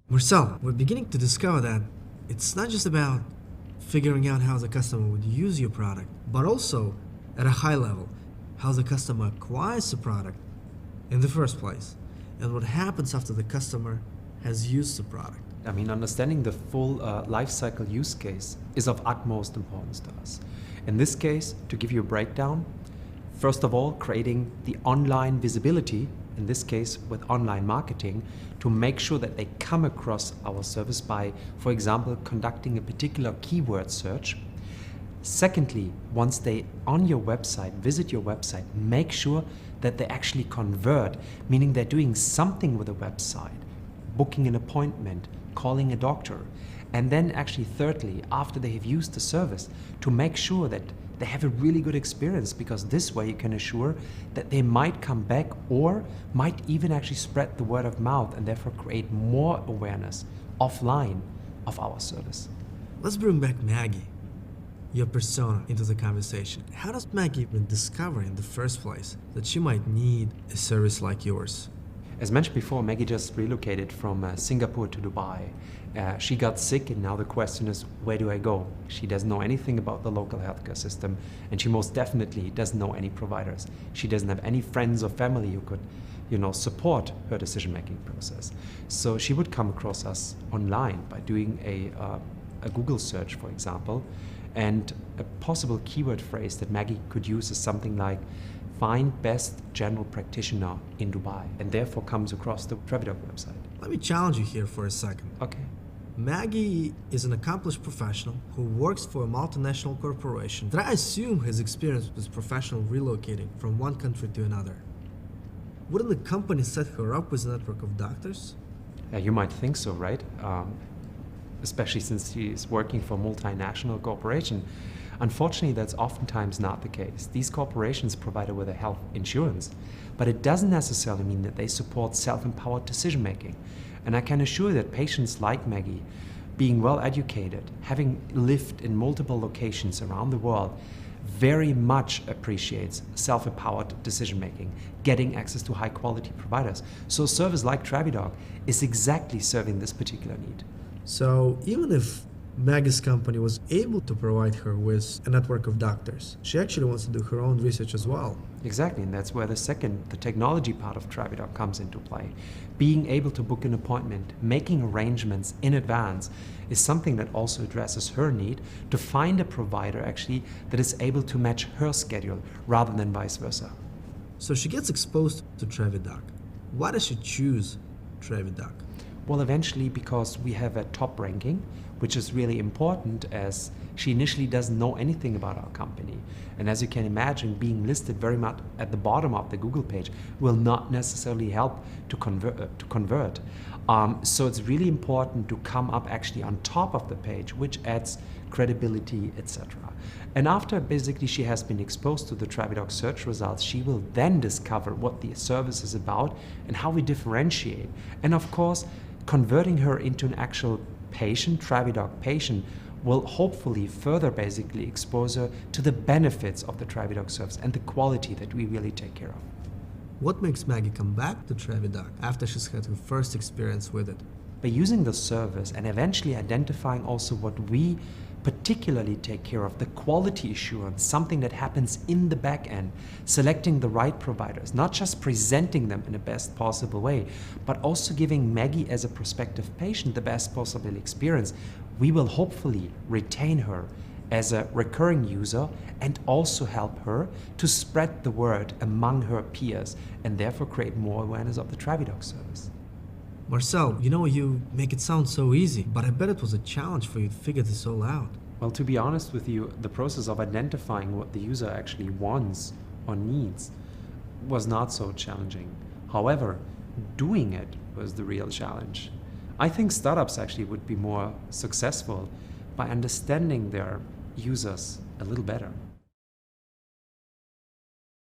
Marcel, we're beginning to discover that it's not just about figuring out how the customer would use your product, but also, at a high level, how the customer acquires the product in the first place, and what happens after the customer has used the product. I mean, understanding the full life cycle use case is of utmost importance to us. In this case, to give you a breakdown, first of all, creating the online visibility, in this case with online marketing, to make sure that they come across our service by, for example, conducting a particular keyword search. Secondly, once they on your website, visit your website, make sure that they actually convert, meaning they're doing something with the website, booking an appointment, calling a doctor. And then actually thirdly, after they have used the service, to make sure that they have a really good experience, because this way you can assure that they might come back or might even actually spread the word of mouth and therefore create more awareness offline of our service. Let's bring back Maggie, your persona, into the conversation. How does Maggie even discover in the first place that she might need a service like yours? As mentioned before, Maggie just relocated from Singapore to Dubai. She got sick, and now the question is, where do I go? She doesn't know anything about the local healthcare system, and she most definitely doesn't know any providers. She doesn't have any friends or family who could, support her decision-making process. So she would come across us online by doing a Google search, for example, and a possible keyword phrase that Maggie could use is something like, find best general practitioner in Dubai, and therefore comes across the TraveDoc website. Let me challenge you here for a second. Okay. Maggie is an accomplished professional who works for a multinational corporation that I assume has experience with professional relocating from one country to another. Wouldn't the company set her up with a network of doctors? You might think so, right? Especially since she is working for a multinational corporation. Unfortunately, that's oftentimes not the case. These corporations provide her with a health insurance, but it doesn't necessarily mean that they support self-empowered decision-making. And I can assure you that patients like Maggie, being well educated, having lived in multiple locations around the world, very much appreciates self-empowered decision-making, getting access to high-quality providers. So a service like TraveDoc is exactly serving this particular need. So even if Maggie's company was able to provide her with a network of doctors, she actually wants to do her own research as well. Exactly, and that's where the technology part of TraveDoc comes into play. Being able to book an appointment, making arrangements in advance is something that also addresses her need to find a provider actually that is able to match her schedule rather than vice versa. So she gets exposed to TraveDoc. Why does she choose TraveDoc? Well, eventually because we have a top ranking, which is really important as she initially doesn't know anything about our company. And as you can imagine, being listed very much at the bottom of the Google page will not necessarily help to convert. So it's really important to come up actually on top of the page, which adds credibility, etc. And after basically she has been exposed to the TraveDoc search results, she will then discover what the service is about and how we differentiate. And of course, converting her into an actual patient, TraveDoc patient, will hopefully further basically expose her to the benefits of the TraveDoc service and the quality that we really take care of. What makes Maggie come back to TraveDoc after she's had her first experience with it? By using the service and eventually identifying also what we particularly take care of, the quality assurance, something that happens in the back end, selecting the right providers, not just presenting them in the best possible way, but also giving Maggie as a prospective patient the best possible experience, we will hopefully retain her as a recurring user and also help her to spread the word among her peers and therefore create more awareness of the TraveDoc service. Marcel, you make it sound so easy, but I bet it was a challenge for you to figure this all out. Well, to be honest with you, the process of identifying what the user actually wants or needs was not so challenging. However, doing it was the real challenge. I think startups actually would be more successful by understanding their users a little better.